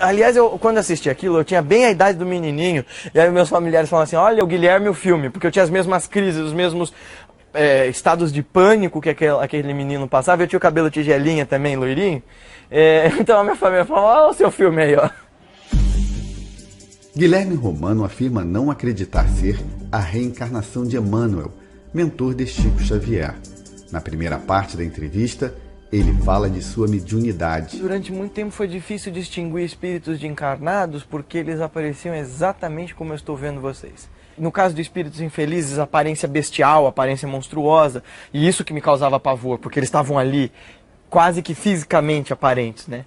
Aliás, quando assisti aquilo, eu tinha bem a idade do menininho, e aí meus familiares falaram assim, olha o Guilherme, o filme, porque eu tinha as mesmas crises, os mesmos estados de pânico que aquele menino passava, eu tinha o cabelo tigelinha também, loirinho, então a minha família falou, olha o seu filme aí, ó. Guilherme Romano afirma não acreditar ser a reencarnação de Emmanuel, mentor de Chico Xavier. Na primeira parte da entrevista, ele fala de sua mediunidade. Durante muito tempo foi difícil distinguir espíritos de encarnados porque eles apareciam exatamente como eu estou vendo vocês. No caso de espíritos infelizes, aparência bestial, aparência monstruosa, e isso que me causava pavor, porque eles estavam ali quase que fisicamente aparentes, né?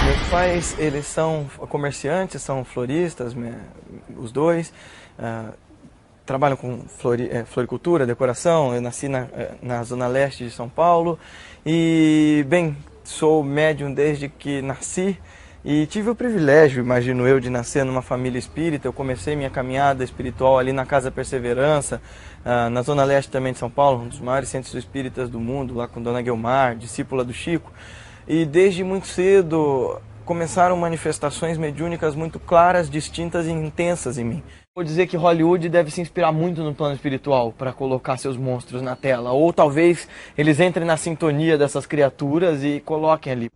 Meus pais, eles são comerciantes, são floristas, os dois, trabalham com floricultura, decoração. Eu nasci na zona leste de São Paulo e, bem, sou médium desde que nasci e tive o privilégio, imagino eu, de nascer numa família espírita. Eu comecei minha caminhada espiritual ali na Casa Perseverança, na zona leste também de São Paulo, um dos maiores centros espíritas do mundo, lá com Dona Guilmar, discípula do Chico. E desde muito cedo começaram manifestações mediúnicas muito claras, distintas e intensas em mim. Vou dizer que Hollywood deve se inspirar muito no plano espiritual para colocar seus monstros na tela. Ou talvez eles entrem na sintonia dessas criaturas e coloquem ali.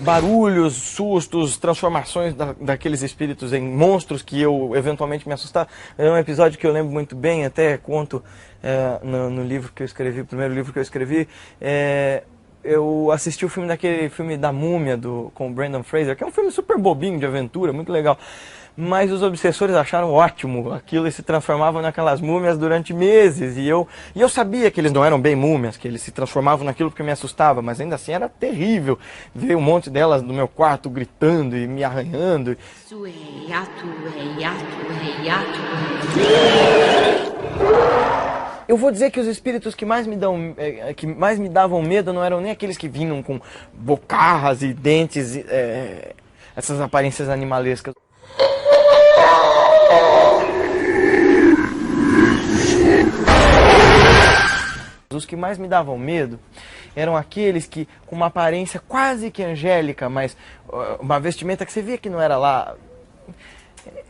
Barulhos, sustos, transformações daqueles espíritos em monstros que eu eventualmente me assustava. É um episódio que eu lembro muito bem, até conto no livro que eu escrevi, o primeiro livro que eu escrevi. Eu assisti o filme daquele filme da Múmia com o Brendan Fraser, que é um filme super bobinho de aventura, muito legal. Mas os obsessores acharam ótimo aquilo e se transformavam naquelas múmias durante meses. E eu sabia que eles não eram bem múmias, que eles se transformavam naquilo porque me assustava, mas ainda assim era terrível ver um monte delas no meu quarto gritando e me arranhando. Eu vou dizer que os espíritos que mais me davam medo não eram nem aqueles que vinham com bocarras e dentes, essas aparências animalescas. Os que mais me davam medo eram aqueles que, com uma aparência quase que angélica, mas uma vestimenta que você via que não era lá.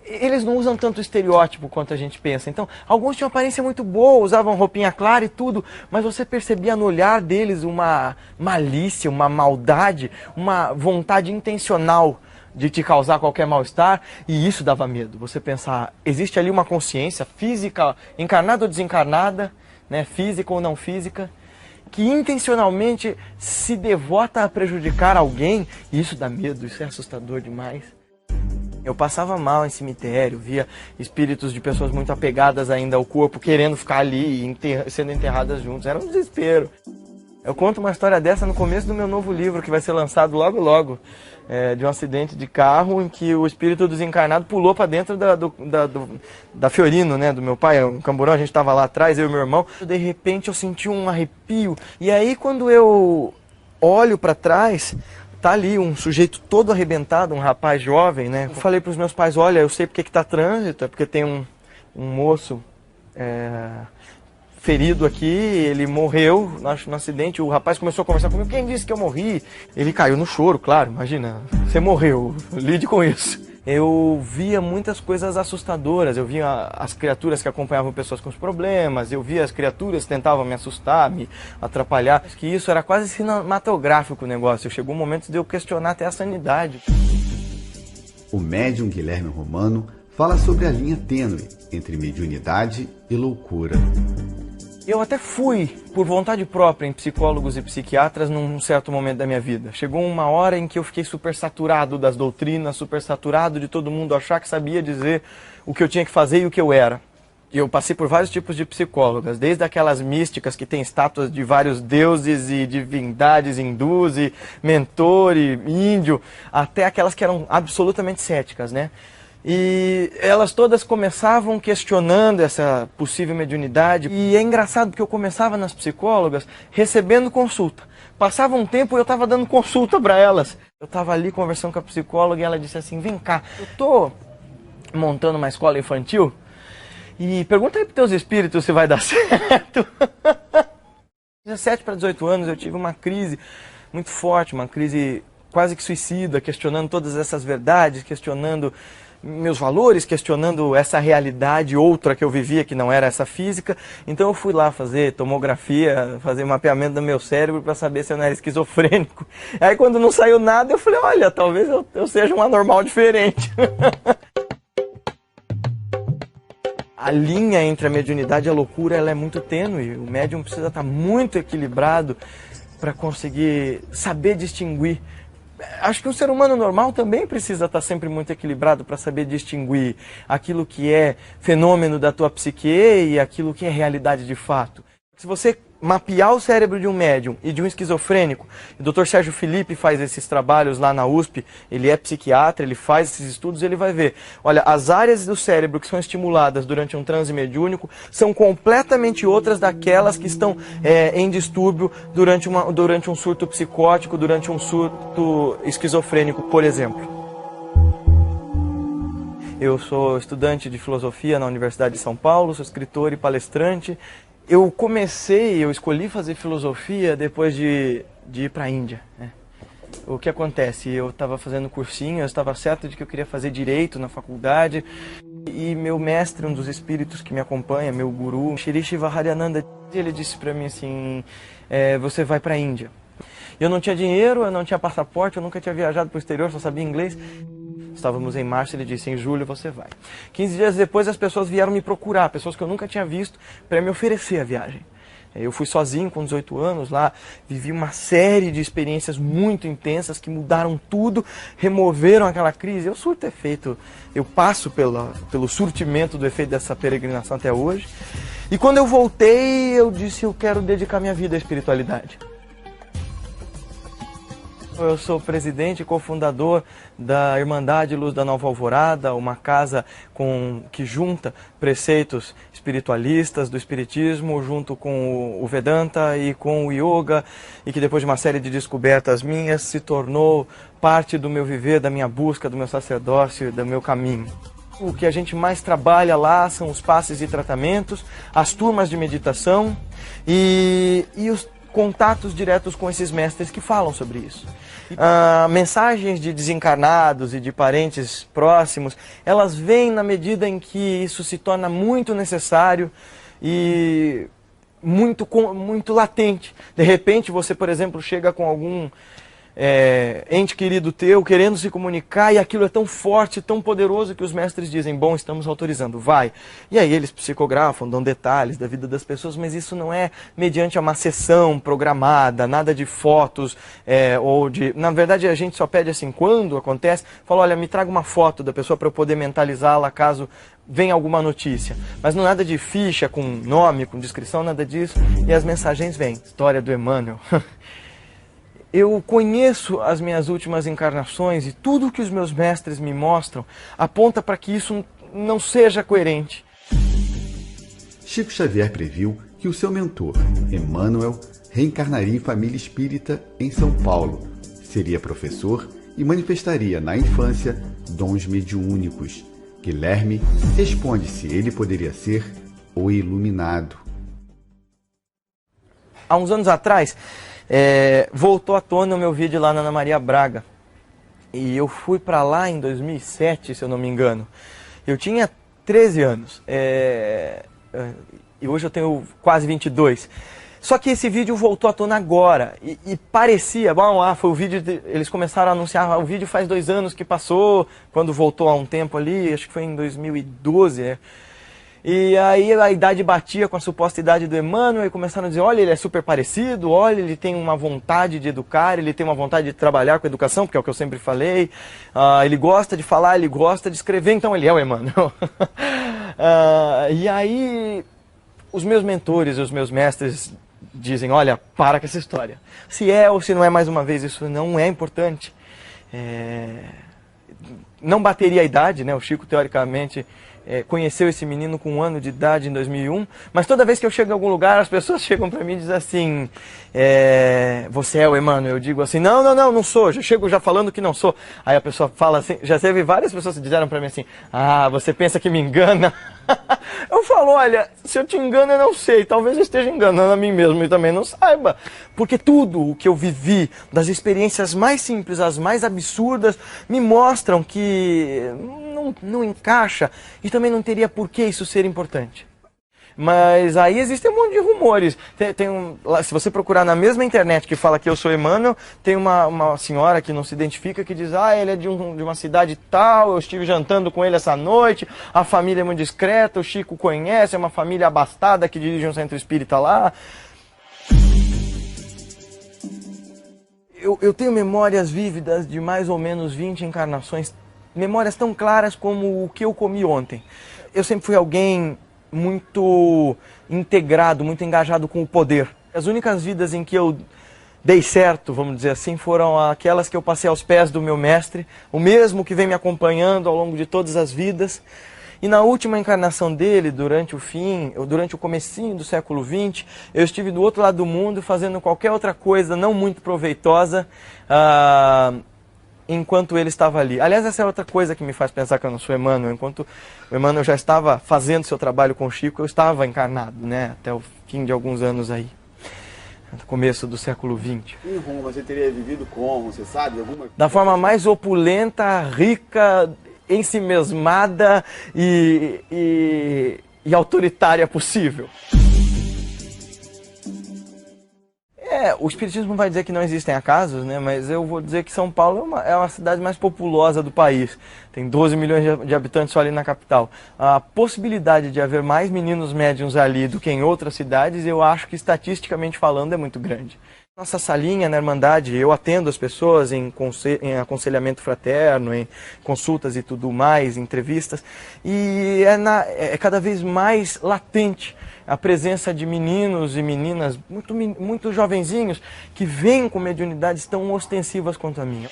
Eles não usam tanto estereótipo quanto a gente pensa. Então, alguns tinham aparência muito boa, usavam roupinha clara e tudo, mas você percebia no olhar deles uma malícia, uma maldade, uma vontade intencional de te causar qualquer mal-estar, e isso dava medo. Você pensar, existe ali uma consciência física, encarnada ou desencarnada, né, física ou não física, que intencionalmente se devota a prejudicar alguém, e isso dá medo, isso é assustador demais. Eu passava mal em cemitério, via espíritos de pessoas muito apegadas ainda ao corpo, querendo ficar ali, sendo enterradas juntos, era um desespero. Eu conto uma história dessa no começo do meu novo livro, que vai ser lançado logo logo, de um acidente de carro em que o espírito desencarnado pulou para dentro da Fiorino, né, do meu pai, um camburão, a gente estava lá atrás, eu e meu irmão. De repente eu senti um arrepio, e aí quando eu olho para trás, tá ali um sujeito todo arrebentado, um rapaz jovem, né. Eu falei para os meus pais, olha, eu sei porque que tá trânsito, é porque tem um moço ferido aqui, ele morreu no acidente. O rapaz começou a conversar comigo, quem disse que eu morri? Ele caiu no choro, claro, imagina, você morreu, lide com isso. Eu via muitas coisas assustadoras, eu via as criaturas que acompanhavam pessoas com os problemas, eu via as criaturas que tentavam me assustar, me atrapalhar. Acho que isso era quase cinematográfico o negócio, chegou um momento de eu questionar até a sanidade. O médium Guilherme Romano fala sobre a linha tênue entre mediunidade e loucura. Eu até fui, por vontade própria, em psicólogos e psiquiatras num certo momento da minha vida. Chegou uma hora em que eu fiquei super saturado das doutrinas, super saturado de todo mundo achar que sabia dizer o que eu tinha que fazer e o que eu era. E eu passei por vários tipos de psicólogas, desde aquelas místicas que têm estátuas de vários deuses e divindades hindus e mentor e índio, até aquelas que eram absolutamente céticas, né? E elas todas começavam questionando essa possível mediunidade. E é engraçado porque eu começava nas psicólogas recebendo consulta, Passava um tempo e eu estava dando consulta para elas. Eu estava ali conversando com a psicóloga e ela disse assim, vem cá, eu tô montando uma escola infantil e pergunta aí para teus espíritos se vai dar certo. 17 para 18 anos eu tive uma crise muito forte, uma crise quase que suicida, questionando todas essas verdades, questionando meus valores, questionando essa realidade outra que eu vivia, que não era essa física. Então eu fui lá fazer tomografia, fazer mapeamento do meu cérebro para saber se eu não era esquizofrênico. Aí quando não saiu nada, eu falei, olha, talvez eu seja um anormal diferente. A linha entre a mediunidade e a loucura ela é muito tênue. O médium precisa estar muito equilibrado para conseguir saber distinguir. Acho que um ser humano normal também precisa estar sempre muito equilibrado para saber distinguir aquilo que é fenômeno da tua psique e aquilo que é realidade de fato. Se você mapear o cérebro de um médium e de um esquizofrênico, o Dr. Sérgio Felipe faz esses trabalhos lá na USP, ele é psiquiatra, ele faz esses estudos, ele vai ver, olha, as áreas do cérebro que são estimuladas durante um transe mediúnico são completamente outras daquelas que estão em distúrbio durante um surto psicótico, durante um surto esquizofrênico, por exemplo. Eu sou estudante de filosofia na Universidade de São Paulo, sou escritor e palestrante. Eu escolhi fazer filosofia depois de ir para a Índia, né? O que acontece? Eu estava fazendo cursinho, eu estava certo de que eu queria fazer direito na faculdade e meu mestre, um dos espíritos que me acompanha, meu guru, Shri Shivaharyananda, ele disse para mim assim, você vai para a Índia. Eu não tinha dinheiro, eu não tinha passaporte, eu nunca tinha viajado para o exterior, só sabia inglês. Estávamos em março, ele disse, em julho você vai. 15 dias depois as pessoas vieram me procurar, pessoas que eu nunca tinha visto, para me oferecer a viagem. Eu fui sozinho com 18 anos lá, vivi uma série de experiências muito intensas que mudaram tudo, removeram aquela crise. Eu surto efeito, eu passo pelo surtimento do efeito dessa peregrinação até hoje. E quando eu voltei, eu disse, eu quero dedicar minha vida à espiritualidade. Eu sou presidente e cofundador da Irmandade Luz da Nova Alvorada, uma casa que junta preceitos espiritualistas do espiritismo junto com o Vedanta e com o Yoga, e que depois de uma série de descobertas minhas se tornou parte do meu viver, da minha busca, do meu sacerdócio, do meu caminho. O que a gente mais trabalha lá são os passes e tratamentos, as turmas de meditação e os contatos diretos com esses mestres que falam sobre isso. Mensagens de desencarnados e de parentes próximos, elas vêm na medida em que isso se torna muito necessário e muito latente. De repente você, por exemplo, chega com algum ente querido teu querendo se comunicar e aquilo é tão forte, tão poderoso que os mestres dizem, bom, estamos autorizando, vai. E aí eles psicografam, dão detalhes da vida das pessoas, mas isso não é mediante uma sessão programada, nada de fotos Na verdade a gente só pede assim, quando acontece, fala, olha, me traga uma foto da pessoa para eu poder mentalizá-la caso venha alguma notícia. Mas não nada de ficha com nome, com descrição, nada disso, e as mensagens vêm. História do Emmanuel. Eu conheço as minhas últimas encarnações e tudo que os meus mestres me mostram aponta para que isso não seja coerente. Chico Xavier previu que o seu mentor, Emmanuel, reencarnaria em família espírita em São Paulo, seria professor e manifestaria na infância dons mediúnicos. Guilherme responde se ele poderia ser o iluminado. Há uns anos atrás, voltou à tona o meu vídeo lá na Ana Maria Braga. E eu fui para lá em 2007, se eu não me engano. Eu tinha 13 anos. E hoje eu tenho quase 22. Só que esse vídeo voltou à tona agora. E parecia, foi o vídeo, eles começaram a anunciar, o vídeo faz 2 anos que passou, quando voltou há um tempo ali, acho que foi em 2012, né? E aí a idade batia com a suposta idade do Emmanuel e começaram a dizer, olha, ele é super parecido, olha, ele tem uma vontade de educar, ele tem uma vontade de trabalhar com educação, porque é o que eu sempre falei, ele gosta de falar, ele gosta de escrever, então ele é o Emmanuel. E aí os meus mentores, os meus mestres dizem, olha, para com essa história. Se é ou se não é, mais uma vez, isso não é importante. Não bateria a idade, né? O Chico, teoricamente, conheceu esse menino com 1 ano de idade em 2001, mas toda vez que eu chego em algum lugar, as pessoas chegam para mim e dizem assim, você é o Emmanuel? Eu digo assim, não sou, já chego já falando que não sou. Aí a pessoa fala assim, já teve várias pessoas que disseram para mim assim, você pensa que me engana? Eu falo, olha, se eu te engano eu não sei, talvez eu esteja enganando a mim mesmo e também não saiba. Porque tudo o que eu vivi, das experiências mais simples às mais absurdas, me mostram que não encaixa e também não teria por que isso ser importante. Mas aí existem um monte de rumores. Se você procurar na mesma internet que fala que eu sou Emmanuel, tem uma senhora que não se identifica que diz, ele é de uma cidade tal, eu estive jantando com ele essa noite, a família é muito discreta, o Chico conhece, é uma família abastada que dirige um centro espírita lá. Eu tenho memórias vívidas de mais ou menos 20 encarnações, memórias tão claras como o que eu comi ontem. Eu sempre fui alguém muito integrado, muito engajado com o poder. As únicas vidas em que eu dei certo, vamos dizer assim, foram aquelas que eu passei aos pés do meu mestre, o mesmo que vem me acompanhando ao longo de todas as vidas. E na última encarnação dele, durante o comecinho do século XX, eu estive do outro lado do mundo fazendo qualquer outra coisa não muito proveitosa, enquanto ele estava ali. Aliás, essa é outra coisa que me faz pensar que eu não sou Emmanuel. Enquanto o Emmanuel já estava fazendo seu trabalho com o Chico, eu estava encarnado, né? Até o fim de alguns anos aí, no começo do século XX. Em Roma, você teria vivido como, você sabe? Da forma mais opulenta, rica, ensimesmada e autoritária possível. O Espiritismo vai dizer que não existem acasos, né? Mas eu vou dizer que São Paulo é uma cidade mais populosa do país. Tem 12 milhões de habitantes só ali na capital. A possibilidade de haver mais meninos médiuns ali do que em outras cidades, eu acho que estatisticamente falando é muito grande. Nossa salinha na Irmandade, eu atendo as pessoas em aconselhamento fraterno, em consultas e tudo mais, entrevistas, e é cada vez mais latente a presença de meninos e meninas muito jovenzinhos que vêm com mediunidades tão ostensivas quanto a minha.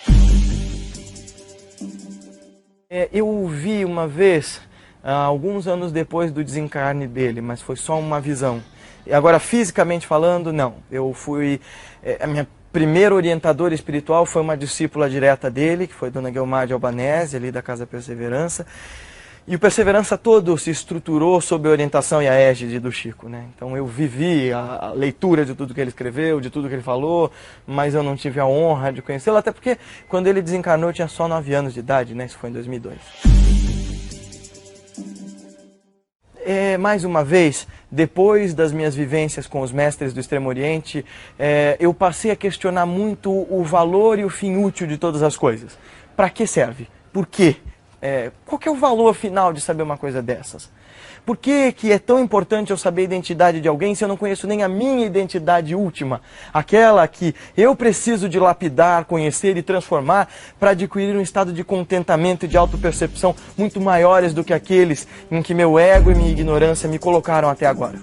Eu o vi uma vez, alguns anos depois do desencarne dele, mas foi só uma visão. E agora, fisicamente falando, não. Eu fui... A minha primeira orientadora espiritual foi uma discípula direta dele, que foi Dona Guilmar de Albanese, ali da Casa Perseverança. E o Perseverança todo se estruturou sob a orientação e a égide do Chico, né? Então eu vivi a leitura de tudo que ele escreveu, de tudo que ele falou, mas eu não tive a honra de conhecê-lo, até porque quando ele desencarnou eu tinha só 9 anos de idade, né? Isso foi em 2002. Mais uma vez, depois das minhas vivências com os mestres do Extremo Oriente, eu passei a questionar muito o valor e o fim útil de todas as coisas. Para que serve? Por quê? Qual que é o valor final de saber uma coisa dessas? Por que é tão importante eu saber a identidade de alguém se eu não conheço nem a minha identidade última? Aquela que eu preciso de lapidar, conhecer e transformar para adquirir um estado de contentamento e de autopercepção muito maiores do que aqueles em que meu ego e minha ignorância me colocaram até agora.